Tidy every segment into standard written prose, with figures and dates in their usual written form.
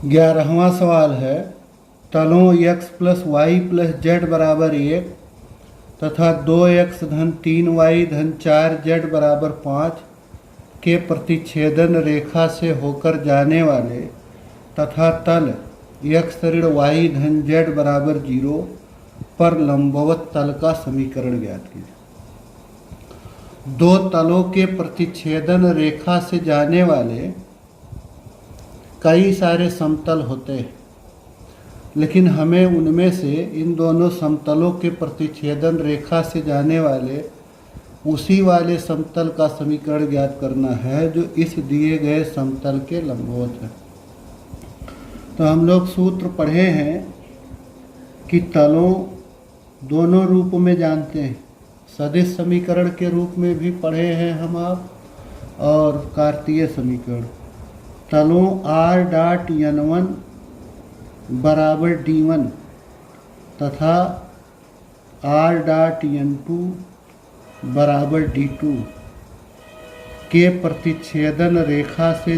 11वां सवाल है, तलों x plus y plus z बराबर 1 तथा 2x धन 3y धन 4z बराबर 5 के प्रतिच्छेदन रेखा से होकर जाने वाले तथा तल x ऋण y धन z बराबर 0 पर लंबवत तल का समीकरण ज्ञात कीजिए। दो तलों के प्रतिच्छेदन रेखा से जाने वाले कई सारे समतल होते हैं, लेकिन हमें उनमें से इन दोनों समतलों के प्रतिच्छेदन रेखा से जाने वाले उसी वाले समतल का समीकरण ज्ञात करना है जो इस दिए गए समतल के लंबवत है। तो हम लोग सूत्र पढ़े हैं कि तलों दोनों रूप में जानते हैं, सदिश समीकरण के रूप में भी पढ़े हैं हम आप, और कार्तीय समीकरण। तलों r डॉट n1 बराबर d1 तथा r डॉट n2 बराबर d2 के प्रतिच्छेदन रेखा से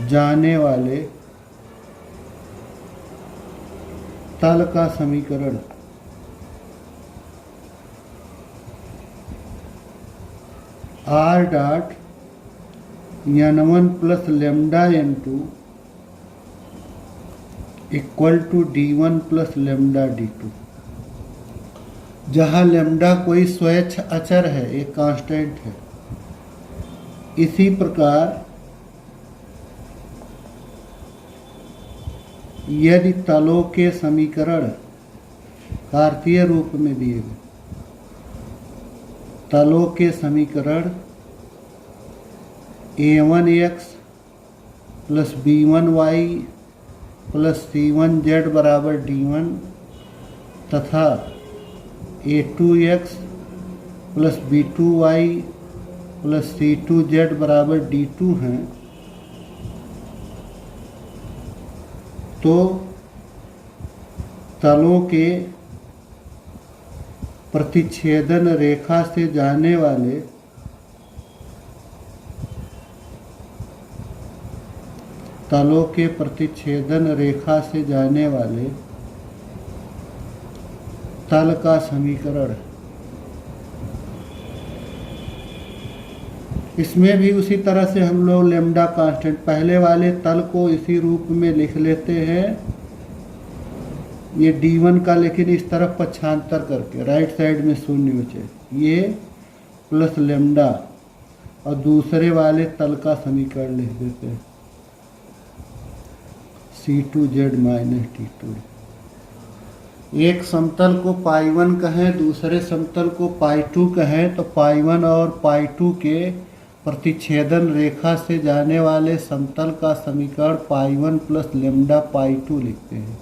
जाने वाले तल का समीकरण r dot n1 plus lambda n2 equal to d1 plus lambda d2, जहाँ लेमडा कोई स्वैच्छ अचर है, एक कांस्टेंट है। इसी प्रकार यदि तलों के समीकरण कार्तीय रूप में दिए गए, तलों के समीकरण a1x plus b1y plus c1z बराबर d1 तथा a2x plus b2y plus c2z बराबर d2 हैं, तो तलों के प्रतिच्छेदन रेखा से जाने वाले तल का समीकरण। इसमें भी उसी तरह से हम लोग लेमडा कांस्टेंट, पहले वाले तल को इसी रूप में लिख लेते हैं, ये d1 का, लेकिन इस तरफ पक्षांतर करके राइट साइड में शून्य बचे, ये प्लस लेमडा, और दूसरे वाले तल का समीकरण लिख देते हैं c2z माइनस d2। एक समतल को पाई1 कहें, दूसरे समतल को पाई2 कहें, तो पाई1 और पाई2 के प्रतिच्छेदन रेखा से जाने वाले समतल का समीकरण पाई1 प्लस लेमडा पाई2 लिखते हैं।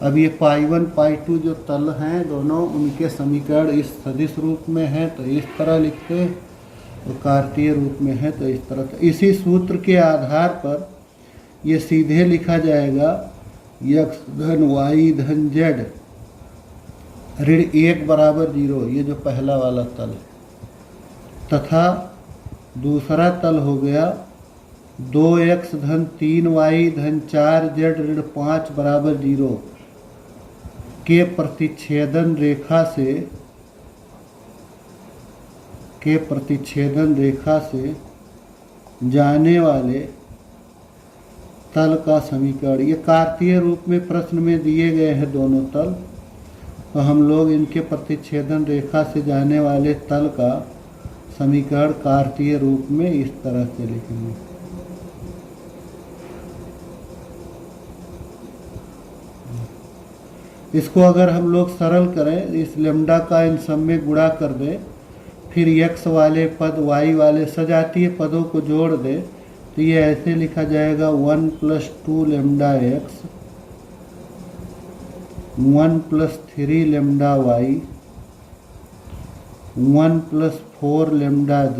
अब ये पाई1 पाई2 जो तल हैं दोनों, उनके समीकरण इस सदिश रूप में हैं तो इस तरह लिखते हैं, और कार्तीय रूप में है तो इस तरह। इसी सूत्र के आधार पर ये सीधे लिखा जाएगा x धन y धन z ऋण 1 बराबर 0, ये जो पहला वाला तल है, तथा दूसरा तल हो गया 2x धन 3y धन 4z ऋण 5 बराबर 0 के प्रतिच्छेदन रेखा से जाने वाले तल का समीकरण। ये कार्तीय रूप में प्रश्न में दिए गए हैं दोनों तल, तो हम लोग इनके प्रतिच्छेदन रेखा से जाने वाले तल का समीकरण कार्तीय रूप में इस तरह से लिखेंगे। इसको अगर हम लोग सरल करें, इस लेमडा का इन सब में गुणा कर दें, फिर x वाले पद y वाले सजातीय पदों को जोड़ दें, तो ये ऐसे लिखा जाएगा 1 plus 2 lambda x 1 plus 3 lambda y 1 plus 4 lambda z,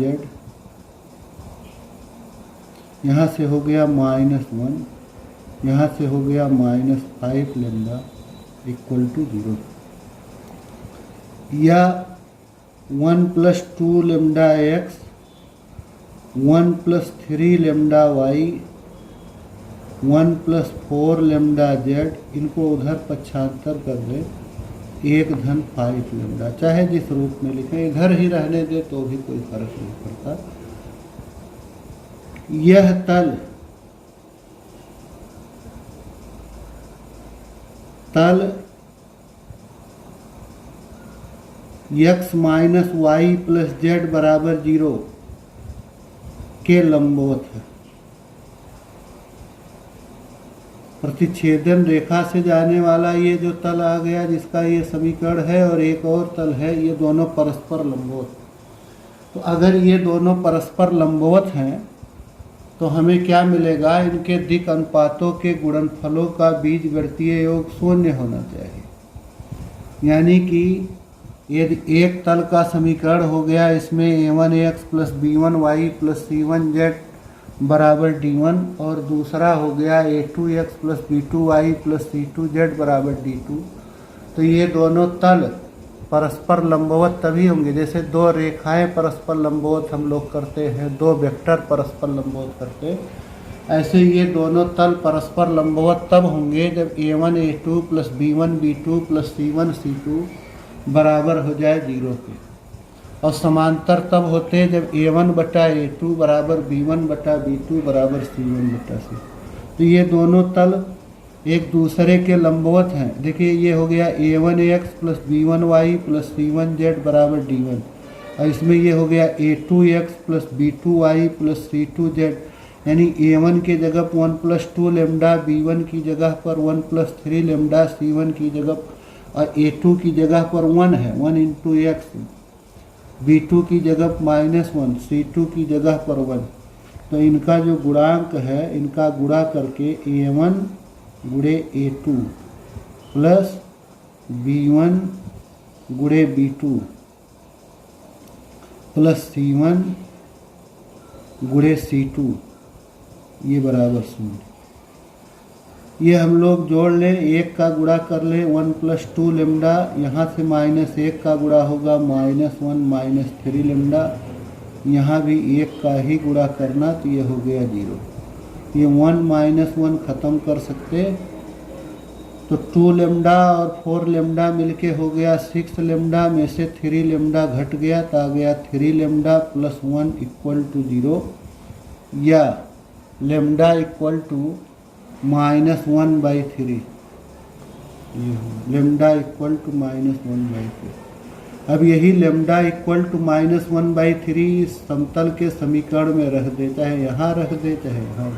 यहाँ से हो गया -1, यहाँ से हो गया -5 लेमडा इक्वल टू 0। या 1 plus 2 lambda x 1 plus 3 lambda y 1 plus 4 lambda z, इनको उधर पक्षांतर कर दें 1 धन 5 लेमडा, चाहे जिस रूप में लिखें, इधर ही रहने दे तो भी कोई फर्क नहीं पड़ता। यह तल x minus y plus z बराबर 0 के लंबवत है। प्रतिच्छेदन रेखा से जाने वाला ये जो तल आ गया जिसका ये समीकरण है, और एक और तल है, ये दोनों परस्पर लंबवत। तो अगर ये दोनों परस्पर लंबवत हैं तो हमें क्या मिलेगा, इनके दिक् अनुपातों के गुणनफलों का बीजगणितीय योग शून्य होना चाहिए। यानी कि यदि एक तल का समीकरण हो गया, इसमें a1x plus b1y plus c1z बराबर d1, और दूसरा हो गया a2x plus b2y plus c2z बराबर d2, तो ये दोनों तल परस्पर लंबवत तभी होंगे जैसे दो रेखाएं परस्पर लंबवत हम लोग करते हैं, दो वेक्टर परस्पर लंबवत करते हैं, ऐसे ये दोनों तल परस्पर लंबवत तब होंगे जब a1 a2 plus b1 b2 plus c1 c2 बराबर हो जाए 0 के, और समांतर तब होते हैं जब a1 बटा a2 बराबर b1 बटा b2 बराबर c1 बटा c। तो ये दोनों तल एक दूसरे के लंबवत हैं। देखिए ये हो गया a1x plus b1y plus c1z बराबर d1, और इसमें ये हो गया a2x plus b2y plus c2z, यानी a1 के जगह 1 प्लस 2 लेमडा, b1 की जगह पर 1 प्लस 3 लेमडा, c1 की जगह, और a2 की जगह पर 1 है, 1 इंटू एक्स, b2 की जगह -1, c2 की जगह पर 1। तो इनका जो गुणांक है, इनका गुणा करके a1 गुणे a2 प्लस b1 गुणे b2 प्लस c1 गुणे c2 ये बराबर 0। ये हम लोग जोड़ लें, एक का गुणा कर लें 1 प्लस 2 लेमडा, यहाँ से -1 का गुणा होगा -1 -3 लेमडा, यहाँ भी एक का ही गुणा करना, तो ये हो गया 0। ये 1 -1 ख़त्म कर सकते, तो 2 लेमडा और 4 लेमडा मिलके हो गया 6 लेमडा, में से 3 लेमडा घट गया तो आ गया 3 लेमडा प्लस 1 इक्वल टू 0, या lambda equal to -1/3, lambda equal to -1/3। अब यही लेमडा इक्वल टू -1/3 इस समतल के समीकरण में रख दे, चाहे यहाँ रख दे चाहे यहाँ।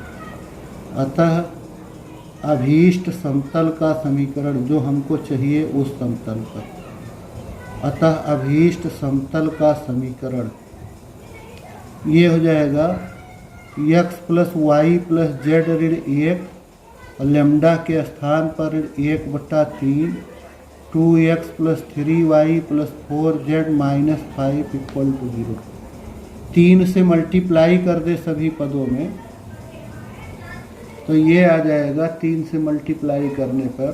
अतः अभीष्ट समतल का समीकरण जो हमको चाहिए उस समतल पर, अतः अभीष्ट समतल का समीकरण ये हो जाएगा x plus y plus z ऋण 1, और लेमडा के स्थान पर 1/3 2x plus 3y plus 4z minus 5 equal to 0। 3 से मल्टीप्लाई कर दे सभी पदों में, तो ये आ जाएगा 3 से मल्टीप्लाई करने पर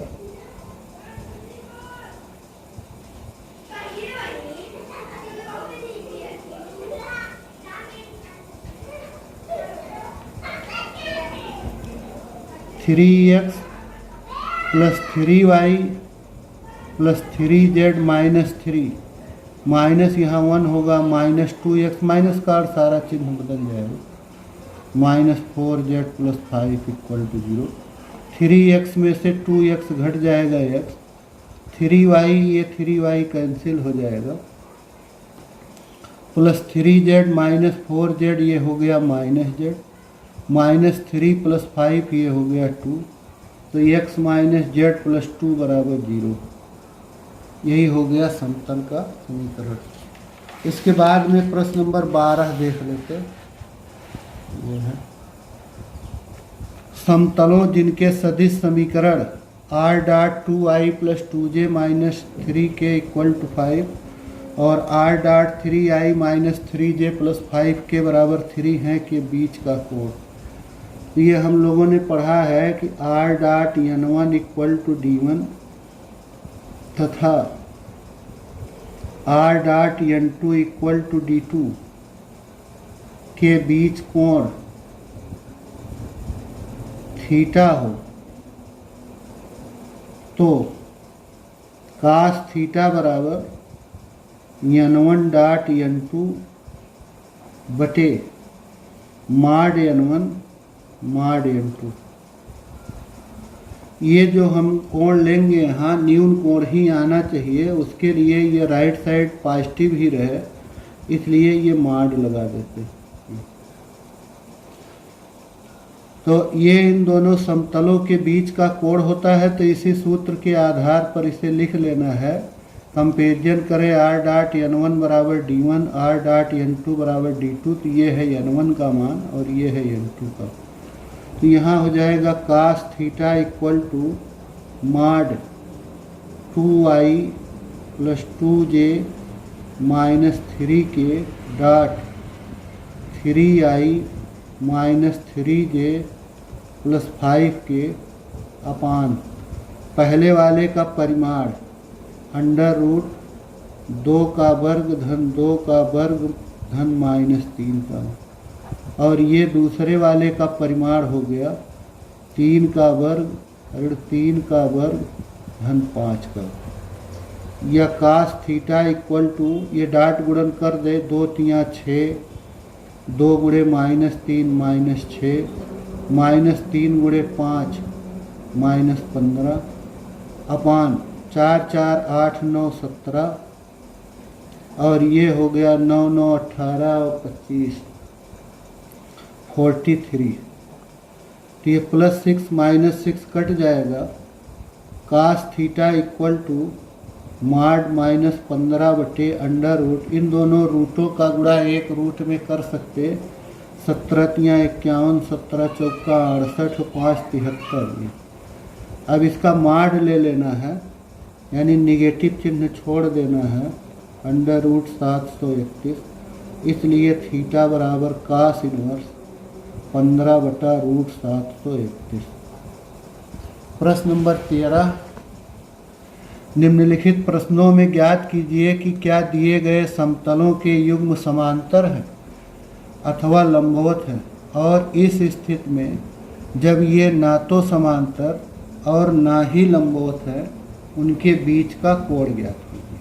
3x plus 3y plus 3z minus 3, minus यहाँ 1 होगा, -2x, माइनस का सारा चिन्ह बदल जाएगा, -4z plus 5 equal to 0। 3x में से 2x घट जाएगा x, 3y, ये 3y कैंसिल हो जाएगा, प्लस 3z माइनस 4z ये हो गया -z, -3 प्लस 5 ये हो गया 2, तो x माइनस जेड प्लस 2 बराबर 0। यही हो गया समतल का समीकरण। इसके बाद में प्रश्न नंबर 12 देख लेते हैं। ये है समतलों जिनके सदिश समीकरण r dot 2i plus 2j minus 3k equal to 5 और r dot 3i minus 3j plus 5 के बराबर 3 हैं के बीच का कोण। तो ये हम लोगों ने पढ़ा है कि r dot n1 equal to d1 तथा r dot n two equal to d two के बीच कोण थीटा हो तो कास थीटा बराबर n1 डॉट n2 बटे माड n1 माड n2। ये जो हम कोण लेंगे यहाँ न्यून कोण ही आना चाहिए, उसके लिए ये राइट साइड पॉजिटिव ही रहे, इसलिए ये माड लगा देते। तो ये इन दोनों समतलों के बीच का कोण होता है, तो इसी सूत्र के आधार पर इसे लिख लेना है। कंपेरिजन करें आर डॉट n1 बराबर d1, आर डॉट n2 बराबर d2, तो ये है n1 का मान और ये है n2 का। तो यहाँ हो जाएगा कास थीटा इक्वल टू माड 2i plus 2j minus 3k dot 3i minus 3j plus 5k अपान पहले वाले का परिमाण अंडर रूट 2 का वर्ग धन 2 का वर्ग धन माइनस 3 का, और ये दूसरे वाले का परिमाण हो गया 3 का वर्ग ऋण 3 का वर्ग धन 5 का। या कास थीटा इक्वल टू, ये डॉट गुणन कर दे, 2 3 6, 2 गुणे माइनस 3 माइनस 6, माइनस 3 गुणे 5 माइनस 15 अपान 4 4 8 9 17, और ये हो गया 9 9 18 और 25 43। तो ये प्लस 6 माइनस 6 कट जाएगा। कास थीटा इक्वल टू माड माइनस 15 बटे अंडर रूट, इन दोनों रूटों का गुणा एक रूट में कर सकते, 17 3 51, 17 चौका 68, 5 73। अब इसका माड ले लेना है, यानी निगेटिव चिन्ह छोड़ देना है, अंडर रूट 731, इसलिए थीटा बराबर कास इनवर्स 15 बटा रूट 731। प्रश्न नंबर 13, निम्नलिखित प्रश्नों में ज्ञात कीजिए कि क्या दिए गए समतलों के युग्म समांतर हैं अथवा लंबवत हैं, और इस स्थिति में जब ये ना तो समांतर और ना ही लंबवत है, उनके बीच का कोण ज्ञात कीजिए।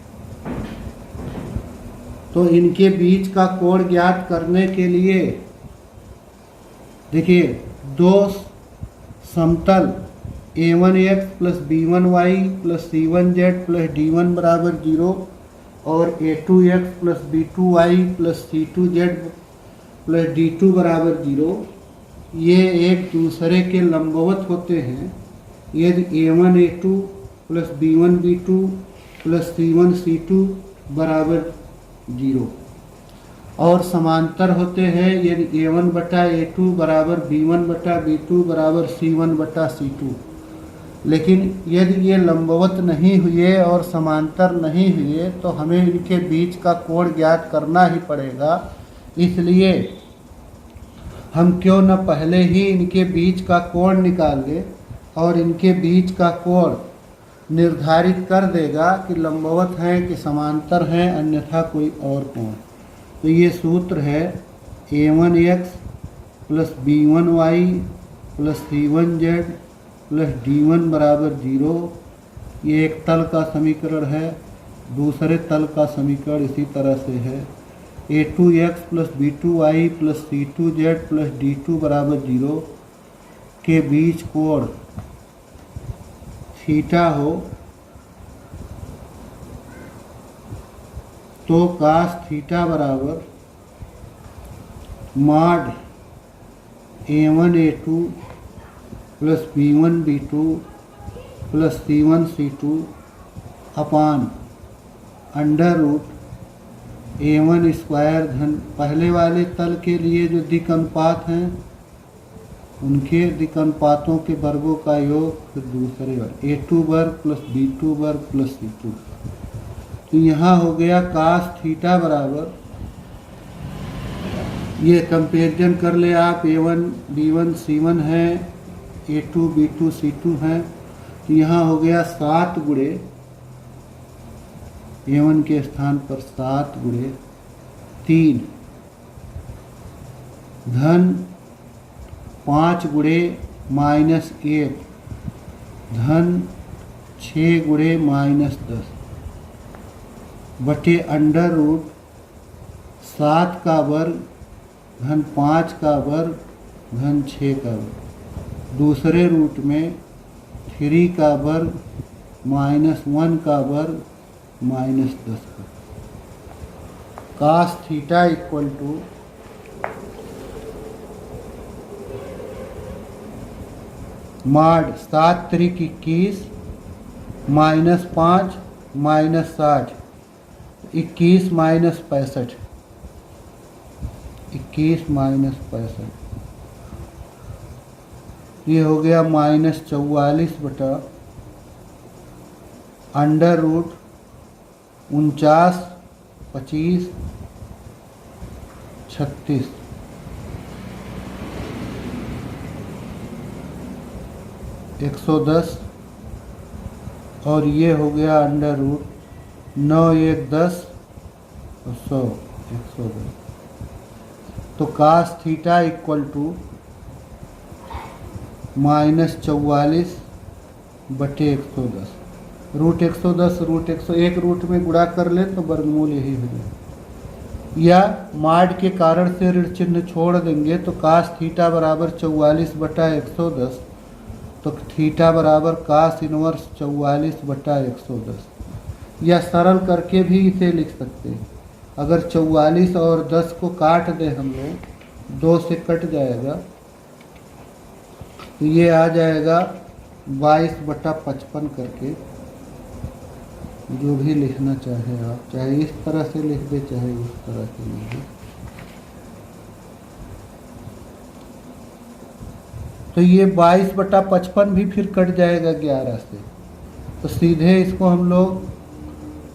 तो इनके बीच का कोण ज्ञात करने के लिए देखिए, दो समतल a1x plus b1y plus c1z plus d1 बराबर 0 और a2x plus b2y plus c2z plus d2 बराबर 0, ये एक दूसरे के लंबवत होते हैं यदि a1 a2 plus b1 b2 plus c1 c2 बराबर 0, और समांतर होते हैं यदि a1 बटा a2 बराबर b1 बटा b2 बराबर c1 बटा c2। लेकिन यदि ये लंबवत नहीं हुए और समांतर नहीं हुए तो हमें इनके बीच का कोण ज्ञात करना ही पड़ेगा। इसलिए हम क्यों न पहले ही इनके बीच का कोण निकाल लें, और इनके बीच का कोण निर्धारित कर देगा कि लंबवत हैं कि समांतर हैं, अन्यथा कोई और कोण। तो ये सूत्र है a1x plus b1y plus c1z plus d1 बराबर 0। ये एक तल का समीकरण है, दूसरे तल का समीकरण इसी तरह से है। a2x plus b2y plus c2z plus d2 बराबर 0 के बीच कोण थीटा हो तो कास थीटा बराबर mod a1 a2 plus b1 b2 plus c1 c2 upon under root a1 square धन पहले वाले तल के लिए जो दिक् अनुपात हैं उनके दिक् अनुपातों के वर्गों का योग, फिर दूसरे वर्ग a2 वर्ग प्लस b2 वर्ग प्लस c2। तो यहाँ हो गया कास थीटा बराबर, ये कंपेरिजन कर ले आप, a1 b1 c1 है, a2 b2 c2 है। तो यहाँ हो गया 7 गुणे A1 के स्थान पर 7 गुणे 3 धन 5 गुणे -1 धन 6 गुणे -10 बटे अंडर रूट 7 का वर्ग धन 5 का वर्ग धन 6 का वर्ग। दूसरे रूट में 3 का वर्ग -1 का वर्ग -10 का। कास थीटा इक्वल टू माड 7 त्रिक 21 -5 -60 21 -65 21 -65 ये हो गया -44 बटा अंडर रूट 49 25 36 110 और ये हो गया अंडर रूट 9 1 10 और 100 110। तो कास थीटा इक्वल टू -44 बटे 110। रूट 110 रूट 101 रूट में गुणा कर ले तो वर्गमूल यही हो जाए, या माड के कारण से ऋण चिन्ह छोड़ देंगे तो कास थीटा बराबर 44 बटा 110, तो थीटा बराबर कास इनवर्स 44 बटा 110। या सरल करके भी इसे लिख सकते हैं। अगर 44 और 10 को काट दें हम लोग, 2 से कट जाएगा तो ये आ जाएगा 22 बटा 55 करके। जो भी लिखना चाहे आप, चाहे इस तरह से लिख दे चाहे उस तरह से लिख दे। तो ये 22 बटा 55 भी फिर कट जाएगा 11 से, तो सीधे इसको हम लोग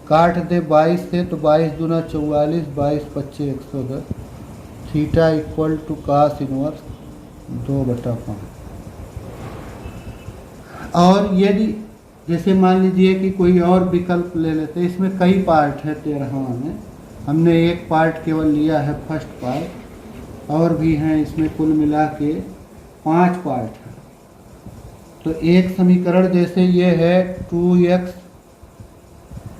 काट दे 22 से, तो 22 दूना 44 22 25 110। Theta equal to cos inverse 2 बटा 5। और यदि जैसे मान लीजिए कि कोई और विकल्प ले लेते, इसमें कई पार्ट है 13वां में, हमने एक पार्ट केवल लिया है फर्स्ट पार्ट, और भी हैं इसमें कुल मिला के 5 पार्ट है। तो एक समीकरण जैसे ये है 2x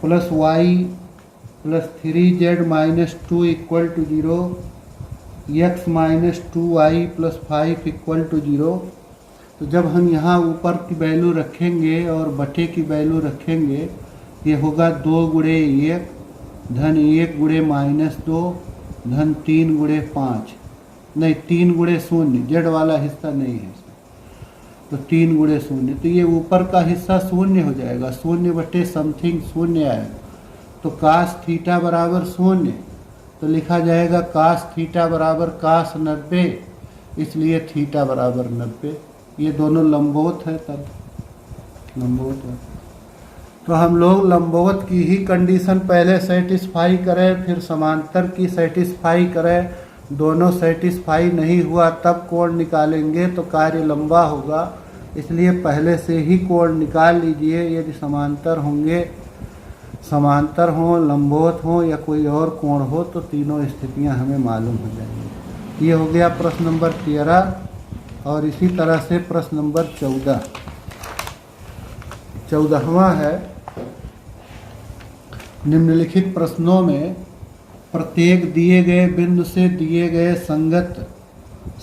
plus y plus 3z minus 2 equal to 0, x minus 2y plus 5 equal to 0। तो जब हम यहाँ ऊपर की वैल्यू रखेंगे और बटे की वैल्यू रखेंगे, ये होगा 2 गुणे 1 धन 1 गुणे -2 धन 3 गुणे 5, नहीं 3 गुणे 0, जेड वाला हिस्सा नहीं है इसमें, तो 3 गुणे 0, तो ये ऊपर का हिस्सा 0 हो जाएगा, 0 बटे समथिंग 0 आएगा। तो कास थीटा बराबर 0, तो लिखा जाएगा कास थीटा बराबर कास 90, इसलिए थीटा बराबर 90। ये दोनों लंबवत है, तब लंबवत है। तो हम लोग लंबवत की ही कंडीशन पहले सेटिस्फाई करें, फिर समांतर की सेटिस्फाई करें। दोनों सेटिस्फाई नहीं हुआ तब कोण निकालेंगे तो कार्य लंबा होगा, इसलिए पहले से ही कोण निकाल लीजिए। यदि समांतर होंगे, समांतर हो, लंबवत हो या कोई और कोण हो, तो तीनों स्थितियां हमें मालूम हो जाएंगी। ये हो गया प्रश्न नंबर 13। और इसी तरह से प्रश्न नंबर 14वां है, निम्नलिखित प्रश्नों में प्रत्येक दिए गए बिंदु से दिए गए संगत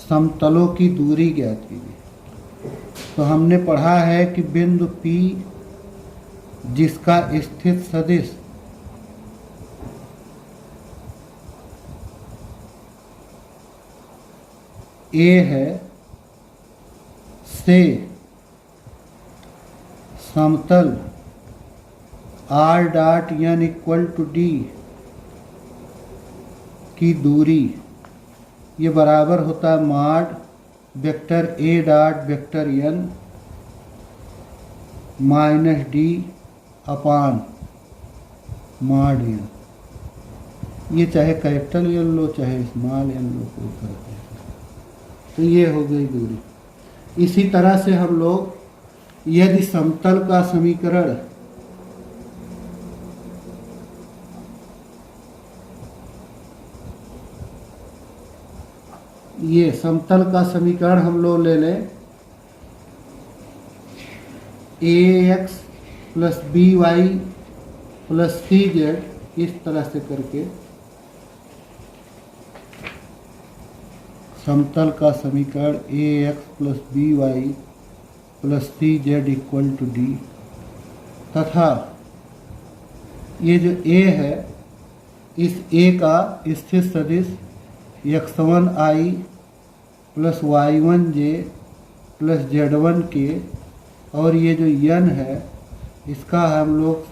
समतलों की दूरी ज्ञात कीजिए। तो हमने पढ़ा है कि बिंदु P जिसका स्थित सदिश A है, से समतल r.n इक्वल टू d की दूरी ये बराबर होता है माड vector a dot vector n minus d अपान माड n। ये चाहे कैपिटल n लो चाहे स्मॉल n लो, कोई फर्क नहीं। तो ये हो गई दूरी। इसी तरह से हम लोग यदि समतल का समीकरण ये समतल का समीकरण हम लोग ले लें ax plus b y plus c z, इस तरह से करके समतल का समीकरण ax plus b y plus c z equal to d, तथा ये जो a है इस a का स्थिर सदिश x1i plus y1j plus z1k, और ये जो n है इसका हम लोग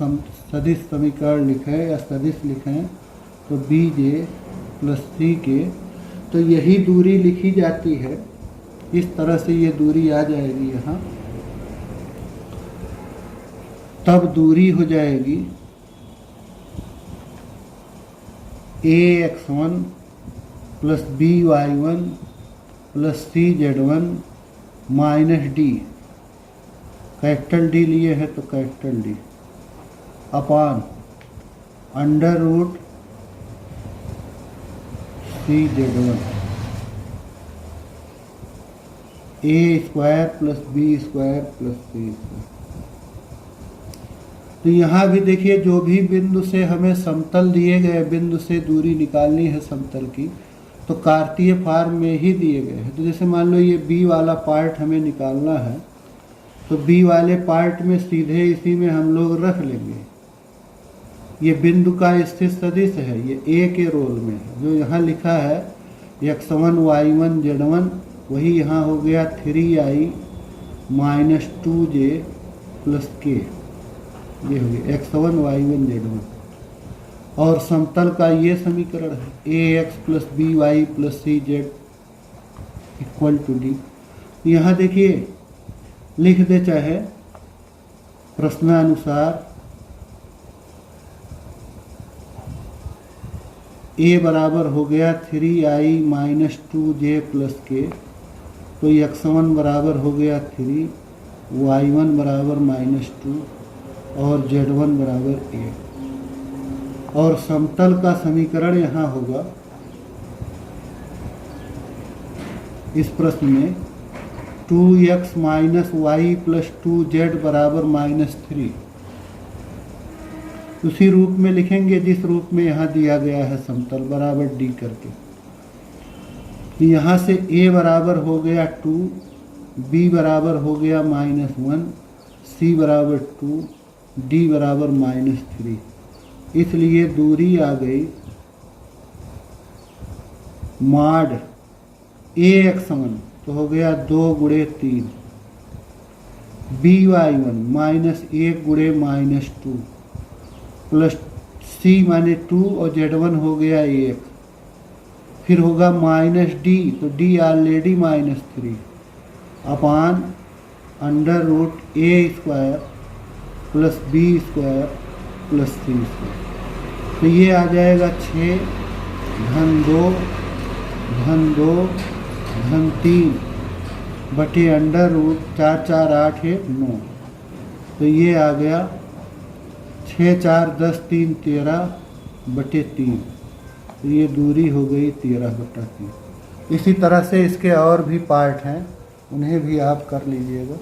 सदिश समीकरण लिखें या सदिश लिखें तो bj प्लस ck, तो यही दूरी लिखी जाती है। इस तरह से ये दूरी आ जाएगी यहाँ, तब दूरी हो जाएगी ax1 plus by1 plus cz1 minus d, capital d लिए है तो capital d, upon under root cz1 a square plus b square plus c square. तो यहाँ भी देखिए जो भी बिंदु से हमें समतल दिए गए बिंदु से दूरी निकालनी है समतल की, तो कार्तीय फॉर्म में ही दिए गए हैं। तो जैसे मान लो ये बी वाला पार्ट हमें निकालना है, तो बी वाले पार्ट में सीधे इसी में हम लोग रख लेंगे। ये बिंदु का स्थिर सदिश है, ये ए के रोल में है। जो यहाँ लिखा है x1 y1 z1, वही यहाँ हो गया 3i minus 2j plus k, ये हो गया x1 y1 z1। और समतल का ये समीकरण है ax plus b y plus c z equal to d. यहाँ देखिए लिख दे चाहे प्रश्नानुसार a बराबर हो गया 3i minus 2j plus k, तो x1 बराबर हो गया 3, y1 बराबर माइनस 2 और z1 बराबर 1। और समतल का समीकरण यहाँ होगा इस प्रश्न में 2x minus y plus 2z बराबर माइनस 3। उसी रूप में लिखेंगे जिस रूप में यहाँ दिया गया है समतल बराबर डी करके। तो यहाँ से a बराबर हो गया 2, b बराबर हो गया -1, c बराबर 2, d बराबर -3। इसलिए दूरी आ गई मॉड ax1, तो हो गया 2 गुणे 3, by1 -1 गुणे -2 प्लस c माने 2 और z1 हो गया 1, फिर होगा माइनस डी, तो d already -3 upon under root a square plus b square plus c square. तो ये आ जाएगा 6 धन 2 धन 2 धन 3 बटे अंडर रूट 4 4 8 1 9। तो ये आ गया 6 4 10 3 13 बटे 3। तो ये दूरी हो गई 13/3। इसी तरह से इसके और भी पार्ट हैं, उन्हें भी आप कर लीजिएगा।